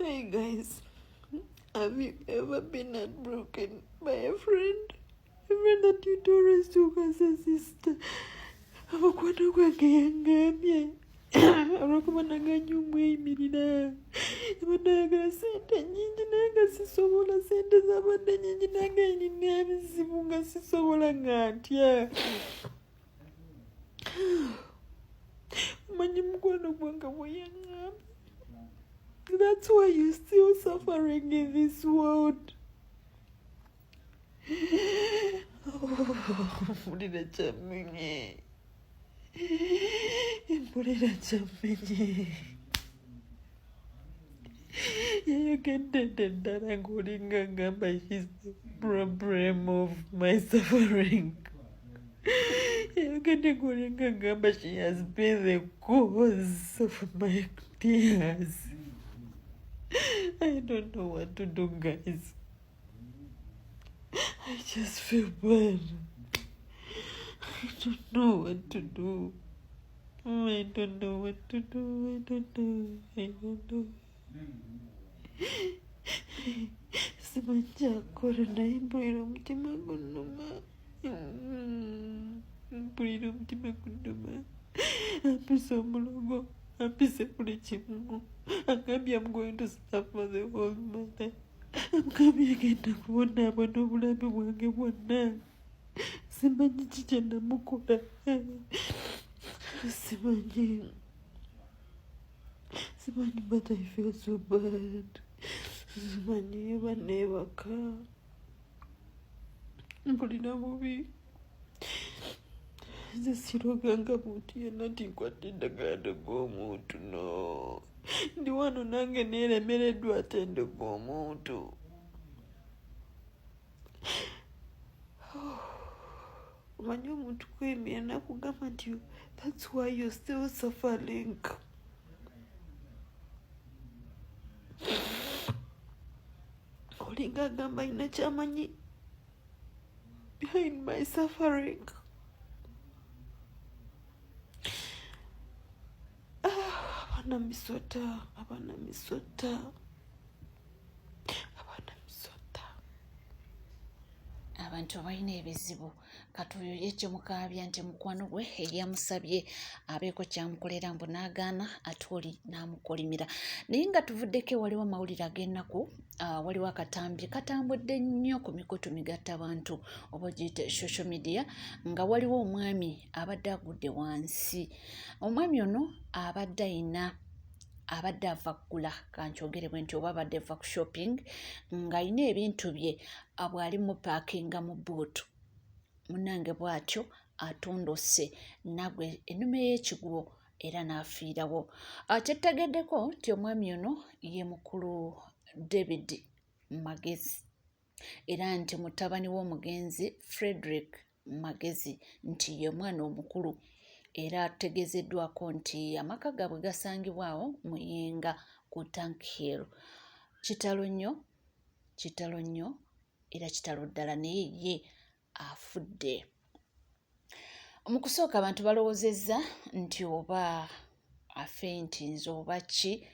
Hey guys, have you ever been heartbroken by a friend? A friend that you always took as a sister. Abakwano gwange yangambye olwokuba naganya omweyimirira nayagala sente nyingi naye nga sisobola, sente zabadde nyingi nange nina ebizibu nga sisobola nga ntya. Omanyi mukwano gwange bwe yangambye, that's why you're still suffering in this world. Mpulira kyamenye, mpulira kyamenye. Yayogedde ddala ng'olinga ngamba she's the problem of my suffering. Yayogedde ng'olinga ngamba she has been the cause of my tears. I don't know what to do, guys. I just feel bad. I don't know what to do. I don't know what to do. I don't know. Simanjakora naye mpulira omutima gunnuma. Mpulira omutima gunnuma. Ampise omulogo. Ampise buli kimu. Agambye I'm going to suffer the whole month. Agambye agenda kubonaabona obulamu bwange bwonna. Simanyi ki kye namukola. Simanyi, but I feel so bad. Simanyi oba neebaka. Mpulira bubi. Nze siroganga muntu yenna nti nkwata eddagala ddog'omuntu, no. Ndi wano nange neeremereddwa ate ddog'omuntu. Omanyi omuntu kwemera nakugamba nti that's why you're still suffering. Olinga agamba alina kyamanyi behind my suffering. Abaana misota. Abantu balina ebizibu katuyo yekyo mukaabya nti mukwano gwe eryamusabye abeeko kyamukolera mbu n'agaana ate oli n'amukolimira. Naye nga tuvuddeko waliwo amawulire ag'ennaku, waliwo akatambi katambudde nnyo ku mikutu migattabantu oba ogiyite social media, nga waliwo omwami abadde agudde wansi. Omwami ono abadde ava kugula, kankyogere bwe nti oba abadde ava ku shopping, ng'alina ebintu bye bw'ali mu paakinga mu bbuutu. Munnange bw'atyo atondose nagwe ennume y'ekiguwo era n'afiirawo. Kyettegeddeko nti omwami ono ye mukulu David Magezi era nti mutabani w'omugenzi Frederick Magezi nti ye mwana omukulu, era ategeezeddwako nti amaka gaabwe gasangibwawo mu Yenga ku Tank Hill. Kitalo nnyo era kitalo ddala, naye ye afudde. Mu kusooka abantu balowoozezza nti oba afentinze oba ki,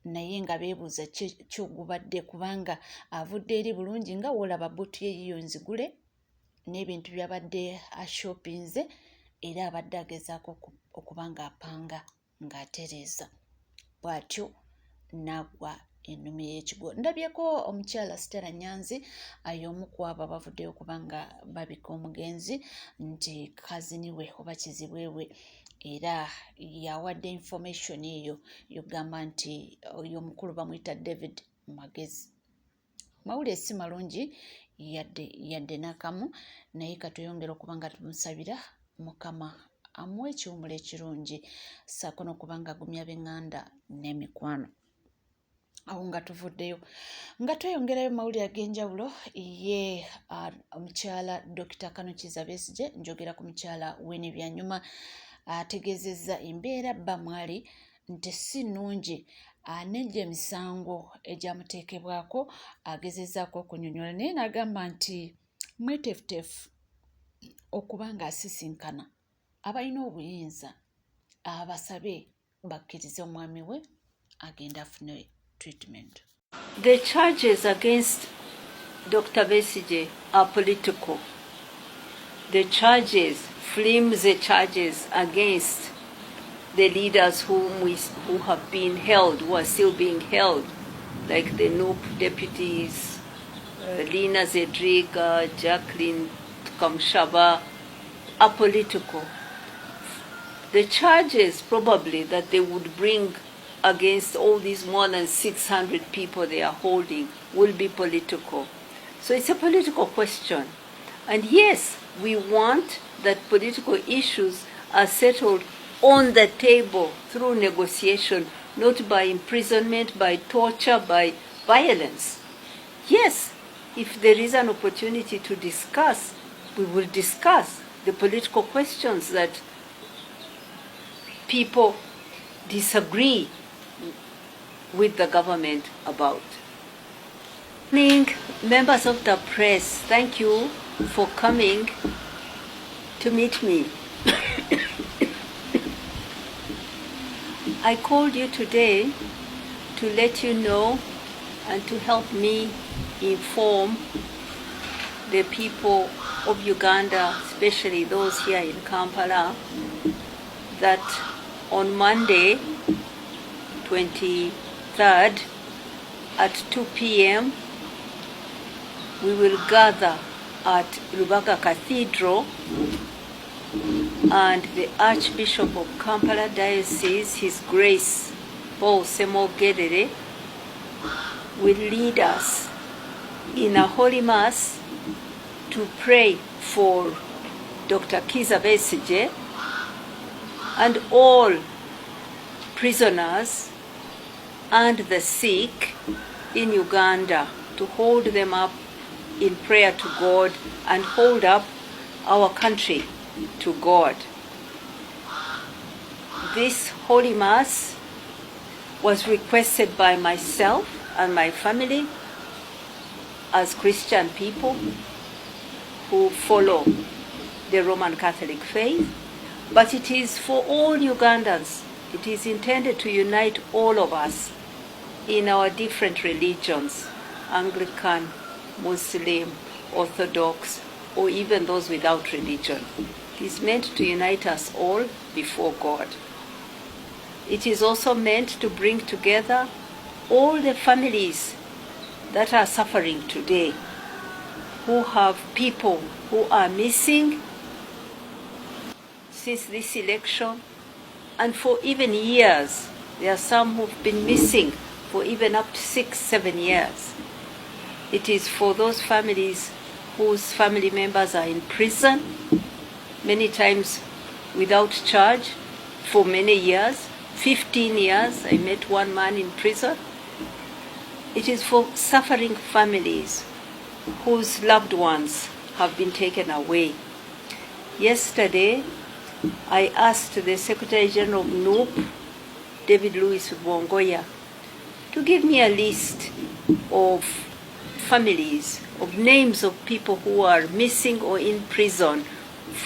naye nga beebuuza kyogubadde kubanga avudde eri bulungi nga woolaba bbuutu ye yiyo nzigule n'ebintu by'abadde ashopinze, era abadde agezaako okuba ng'apanga ng'atereeza. Bw'atyo n'agwa ennume y'ekigo. Ndabyeko omukyala Stella Nyanzi y'omu ku abo abavuddeyo okuba nga babika omugenzi nti kazini we oba kizibwe we, era yawadde information eyo yogamba nti oyo omukulu bamuyita David Magezi. Mawulire si malungi yadde n'akamu, naye katuyongera okuba nga tumusabira Mukama amuwe ekiwummulo ekirungi, ssaako n'okuba nga agumya b'eŋŋanda n'emikwano. Awo nga tuvuddeyo nga tweyongerayo mawulire ag'enjawulo, ye omukyala Dr. Kanukiza Besigye, njogera ku mukyala w'Ebintu, ategeezezza embeera bba mwali nti si nnungi, n'egyo emisango egyamuteekebwako agezezzaako okunnyonnyola, naye n'agamba nti mweteefuteefu okuba ng'asisinkana abalina obuyinza abasabe bakkirize omwami we agenda afune treatment. The charges against Dr. Besigye are political. The charges, flimsy charges against the leaders who have been held, who are still being held, like the NUP deputies, Lina Zedriga, Jacqueline Kamshaba, are political. The charges probably that they would bring against all these more than 600 people they are holding will be political. So it's a political question. And yes, we want that political issues are settled on the table through negotiation, not by imprisonment, by torture, by violence. Yes, if there is an opportunity to discuss, we will discuss the political questions that people disagree with the government about. Members of the press, thank you for coming to meet me. I called you today to let you know and to help me inform the people of Uganda, especially those here in Kampala, that on Monday, 23rd, at 2 p.m., we will gather at Lubaga Cathedral, and the Archbishop of Kampala Diocese, His Grace Paul Semogedere, will lead us in a Holy Mass to pray for Dr. Kizza Besigye and all prisoners and the sick in Uganda, to hold them up in prayer to God and hold up our country to God. This Holy Mass was requested by myself and my family as Christian people who follow the Roman Catholic faith, but it is for all Ugandans. It is intended to unite all of us in our different religions, Anglican, Muslim, Orthodox, or even those without religion. It is meant to unite us all before God. It is also meant to bring together all the families that are suffering today, who have people who are missing since this election, and for even years. There are some who've been missing for even up to 6-7 years. It is for those families whose family members are in prison, many times without charge, for many years, 15 years. I met one man in prison. It is for suffering families whose loved ones have been taken away. Yesterday, I asked the Secretary General of NUP, David Louis Bongoya, to give me a list of families, of names of people who are missing or in prison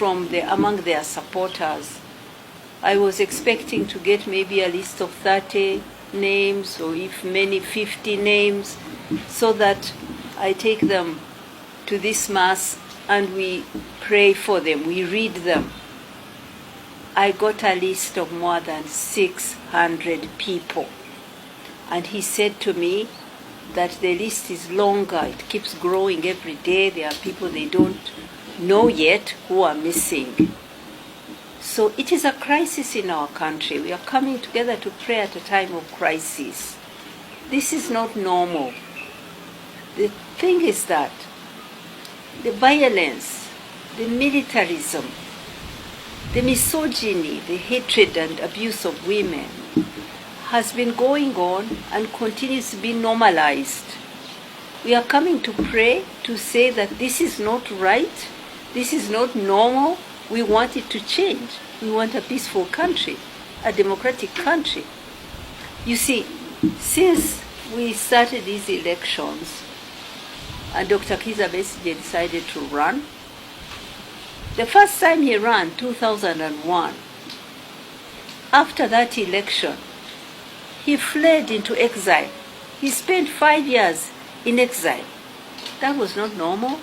among their supporters. I was expecting to get maybe a list of 30 names, or if many, 50 names, so that I take them to this Mass and we pray for them, we read them. I got a list of more than 600 people. And he said to me that the list is longer, it keeps growing every day. There are people they don't know yet who are missing. So it is a crisis in our country. We are coming together to pray at a time of crisis. This is not normal. The thing is that the violence, the militarism, the misogyny, the hatred and abuse of women has been going on and continues to be normalized. We are coming to pray to say that this is not right, this is not normal, we want it to change. We want a peaceful country, a democratic country. You see, since we started these elections and Dr. Kizza Besigye decided to run, the first time he ran, 2001, after that election, he fled into exile He spent 5 years in exile. That was not normal.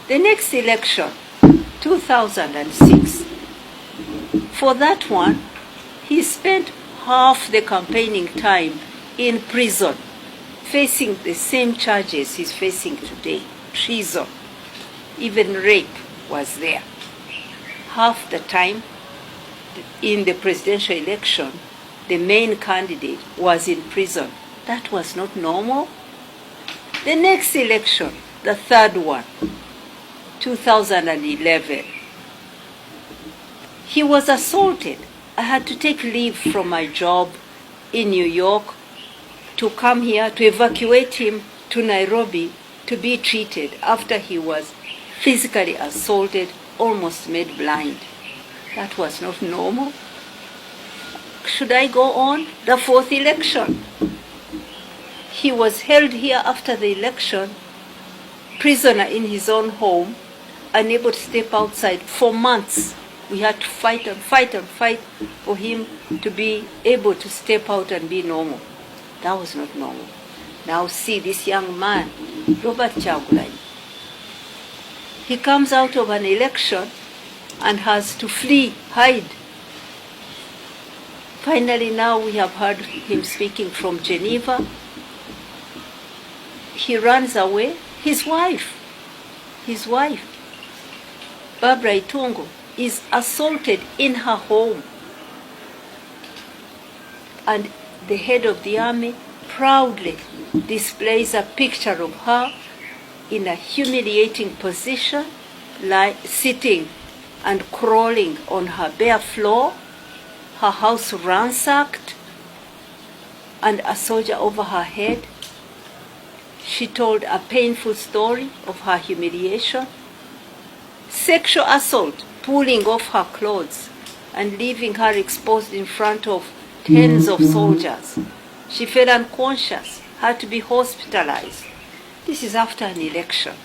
The next election, 2006, for that one, he spent half the campaigning time in prison, facing the same charges he's facing today, treason. Even rape was there. Half the time in the presidential election, the main candidate was in prison. That was not normal. The next election, the third one, 2011, he was assaulted. I had to take leave from my job in New York to come here to evacuate him to Nairobi to be treated after he was physically assaulted, almost made blind. That was not normal. Should I go on? The fourth election. He was held here after the election, prisoner in his own home, unable to step outside for months. We had to fight and fight and fight for him to be able to step out and be normal. That was not normal. Now see this young man, Robert Kyagulanyi. He comes out of an election and has to flee, hide. Finally, now we have heard him speaking from Geneva. He runs away. His wife, Barbara Itungo, is assaulted in her home. And the head of the army proudly displays a picture of her in a humiliating position, like sitting and crawling on her bare floor, her house ransacked, and a soldier over her head. She told a painful story of her humiliation, sexual assault, pulling off her clothes and leaving her exposed in front of tens of soldiers. She fell unconscious, had to be hospitalized. This is after an election.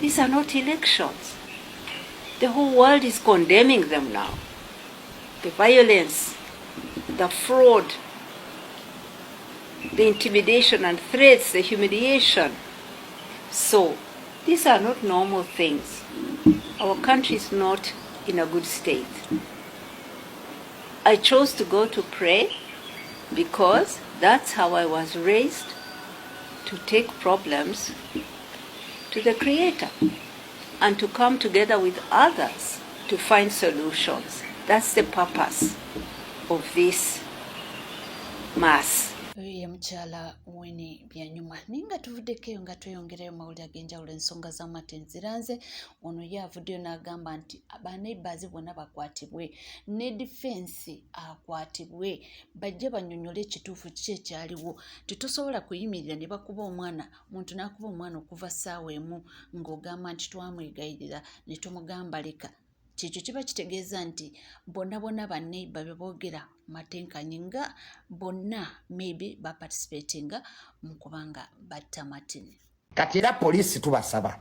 These are not elections. The whole world is condemning them now. The violence, the fraud, the intimidation and threats, the humiliation. So, these are not normal things. Our country is not in a good state. I chose to go to pray because that's how I was raised, to take problems to the Creator and to come together with others to find solutions. That's the purpose of this Mass. Ye mukyala Winnie Byanyuma ninga tuvuddeko nga tweyongereyo mawulire ag'enjawulo ensonga z'amatenziranze ono ye avuddeyo n'agamba nti abaneighbours bonna bakwatibwe ne defense akwatibwe bajje bannyonnyole ekituufu kiki ekyaliwo. Tetusobola kuyimirira ne bakuba omwana muntu n'akuba omwana okuva ssaawa emu ng'ogamba nti twamwegayirira ne tumugamba leka. Kyekyo kiba kitegeeza nti bonna banneighbour be boogera matenkanye nga bonna maybe baparticipatinga mu kubanga batta Martin. Kati era poliisi tubasaba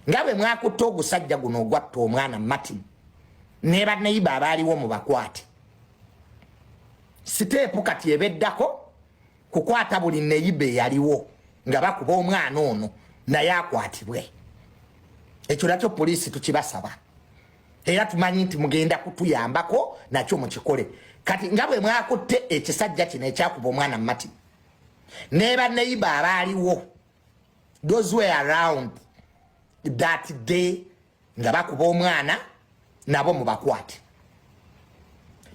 nga bwe mwakutte ogusajja guno ogwatta omwana Martin ne banneighbour abaaliwo mu bakwate. Siteepu kati ebeddako kukwata buli neighbour eyaliwo nga bakuba omwana ono naye akwatibwe. Ekyo nakyo poliisi tukibasaba. Era tumanyi nti mugenda kutuyambako nakyo mukikole. Kati nga bwe mwakutte ekisajja kino ekyakuba omwana Martin ne banneighbour abaaliwo, those were around that day nga bakuba omwana nabo mubakwate.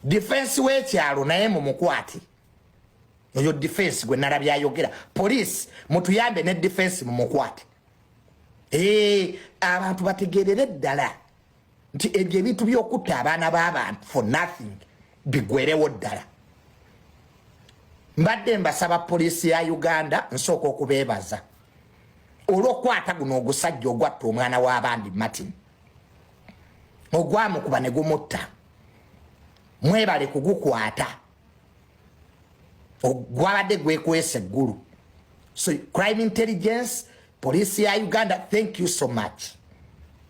Defense w'ekyalo naye mumukwate. Oyo defense gwe nalabye ayogera. Police mutuyambe ne defense mumukwate. Abantu bategerere ddala nti ebyo ebintu by'okutta abaana b'abantu for nothing bigwerewo ddala. Mbadde mbasaba poliisi ya Uganda nsooka okubeebaza olw'okukwata guno ogusajja ogwatta omwana w'abandi Martin, ogwamukuba ne gumutta. Mwebale kugukwata, ogwabadde gwekwesa eggulu. So crime intelligence, poliisi ya Uganda, thank you so much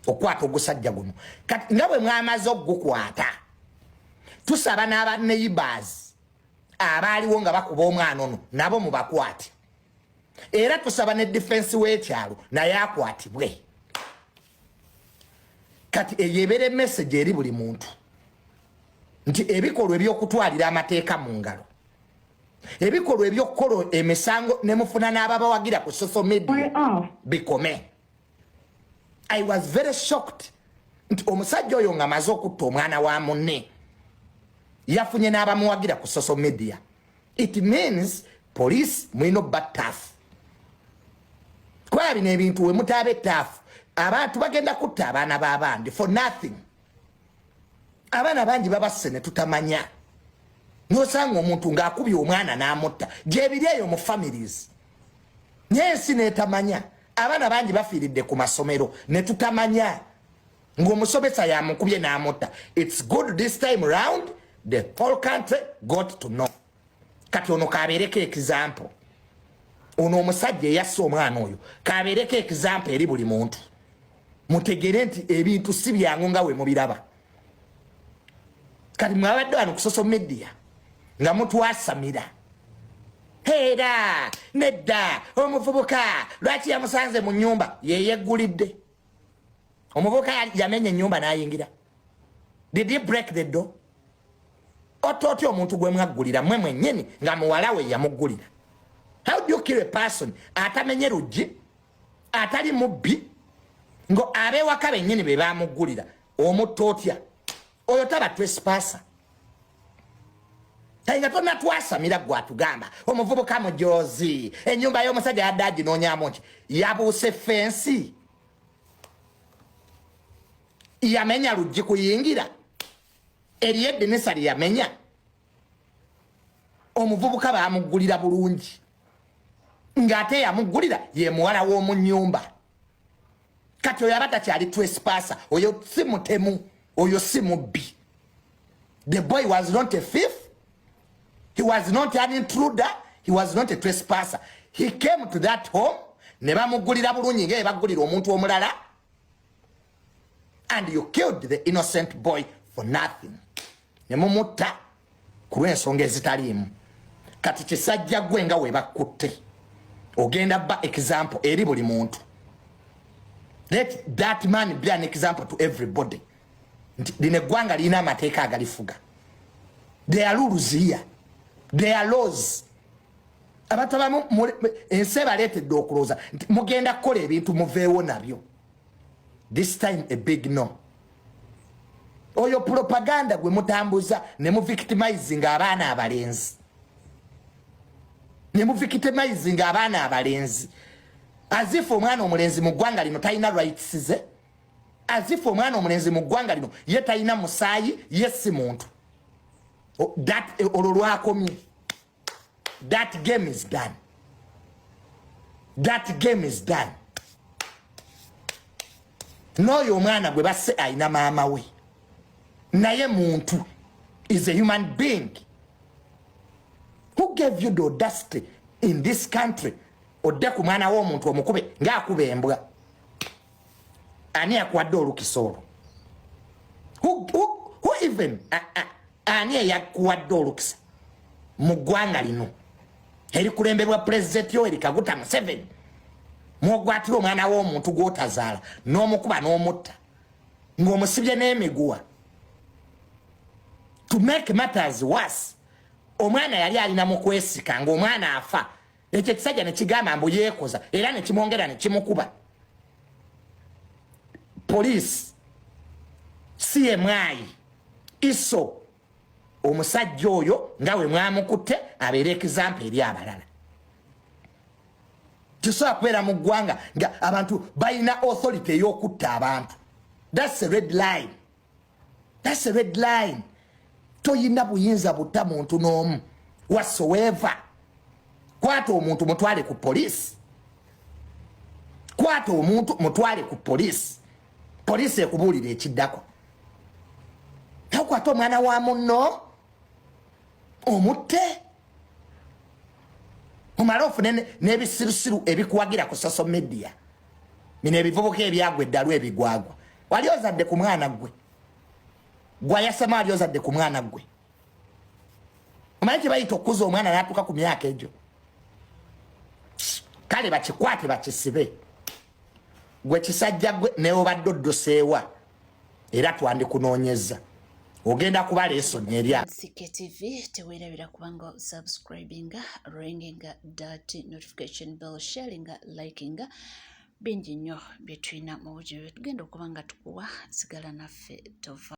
okwata ogusajja guno. Kati nga bwe mwamaze okugukwata, tusaba n'aba neighbours abaaliwo nga bakuba omwana ono nabo mubakwate era tusaba ne defense w'ekyalo naye akwatibwe kati eyebere message eri buli muntu nti ebikolwa ebyokutwalira amateeka mu ngalo ebikolwa ebyokukola emisango ne mufuna n'ababawagira ku social media bikome. I was very shocked nti omusajja oyo nga maze okutta omwana wa munne yafunye n'abamuwagira ku social media. It means police mwino batafu kwa bino ebintu we mutabe tafu abantu bagenda kutta abaana b'abandi for nothing. Abaana bangi babasse ne tutamanya nosanga omuntu ng'akubye omwana n'amutta gyebiri eyo mu families nyensi netamanya. Abaana bangi bafiiridde ku masomero ne tutamanya ng'omusomesa yamukubye n'amutta. It's good this time round the whole country got to know. Kati ono kabeereko example. Ono omusajja eyasse omwana oyo kabeereko example eri buli muntu. Mutegere nti ebintu si byangu nga we mubiraba. Kati mwabadde wano ku social media nga mutwasamira. Era nedda omuvubuka lwaki yamusanze mu nnyumba yeyeggulidde. Omuvubuka yamenya ennyumba n'ayingira. Did he break the door? Ototi omuntu gwe mwaggulira mmwe mwennyini nga muwala we yamuggulira. How do you kill a person atamenye luggi atali mubbi ngo abewaka bennyini be bamuggulira omutta otya? Oyo taba trespasser. Tainga tona twasamira gwe atugamba omuvubuka mujozi ennyumba y'omusajja yadde aginoonyaamu nti yabuuse fensi yamenya luggi kuyingira eriyo eddinisa lyeyamenya. Omuvubuka baamuggulira bulungi ng'ate yamuggulira ye muwala w'omu nnyumba. Kati oyo aba takyali trespasser, oyo si mutemu, oyo si mubbi. The boy was not a thief. He was not an intruder. He was not a trespasser. He came to that home. Ne bamuggulira bulungi nga baggulira omuntu omulala. And you killed the innocent boy for nothing. Ne mumutta ku lw'ensonga ezitaliimu. Kati kisajja gwe nga we bakutte. Ogenda ba example eri buli muntu. Let that man be an example to everybody. Lino eggwanga lirina amateeka agalifuga. There are rules here. There are laws. Abantu abamu ensi ebaleetedde okulooza nti mugenda kukola ebintu muveewo nabyo. This time a big no. Oyo propaganda gwe mutambuza ne mu victimizing abaana abalenzi. Ne mu victimizing abaana abalenzi. As if omwana omulenzi mu ggwanga lino talina rights ze. As if omwana omulenzi mu ggwanga lino ye talina musaayi ye si muntu. That olwo lwakomye. That game is done. That game is done. N'oyo omwana gwe basse alina maama we. Naye muntu is a human being. Who gave you the audacity in this country? Odde ku mwana w'omuntu omukube ng'akuba embwa. Ani akuwadde olukisa olwo? Who even ani eyakuwadde olukisa mu ggwanga lino erikulembebwa Pulezidenti Yoweri Kaguta Museveni mwogwatira omwana w'omuntu gw'otazaala n'omukuba n'omutta ng'omusibye n'emiguwa? To make matters worse, omwana yali alina mu kwesika ng'omwana afa. Ekyo ekisajja ne kigamba mbu yeekoza era ne kimwongera ne kimukuba. Police, CMI, ISO, omusajja oyo nga we mwamukutte abeera example eri abalala. Tusobola kubeera mu ggwanga nga abantu balina authority ey'okutta abantu. That's a red line. That's a red line. Toyina buyinza butta muntu n'omu whatsoever. Kwata omuntu mutwale ku police. Kwata omuntu mutwale ku police. Police ekubuulira ekiddako. Nakwata omwana wa munno omutte. Omala ofune n'ebisirusiru ebikuwagira ku social media. Bino ebivubuka ebyagwa eddalu ebigwagwa. Wali ozadde ku mwana gwe. Gwayasema wali ozadde ku mwana gwe. omanyi kye bayita okuza omwana n'atuuka ku myaka egyo kale bakikwate bakisibe gwe kisajja gwe neobadde oddoseewa era twandikunoonyeza ogenda kuba leesoni eri Nsike TV teweerabira kubanga subscribinga ringinga that notification bell sharinga likinga bingi nnyo bye tulina mu bujjo bye tugenda okuba nga tukuwa sigala naffe tova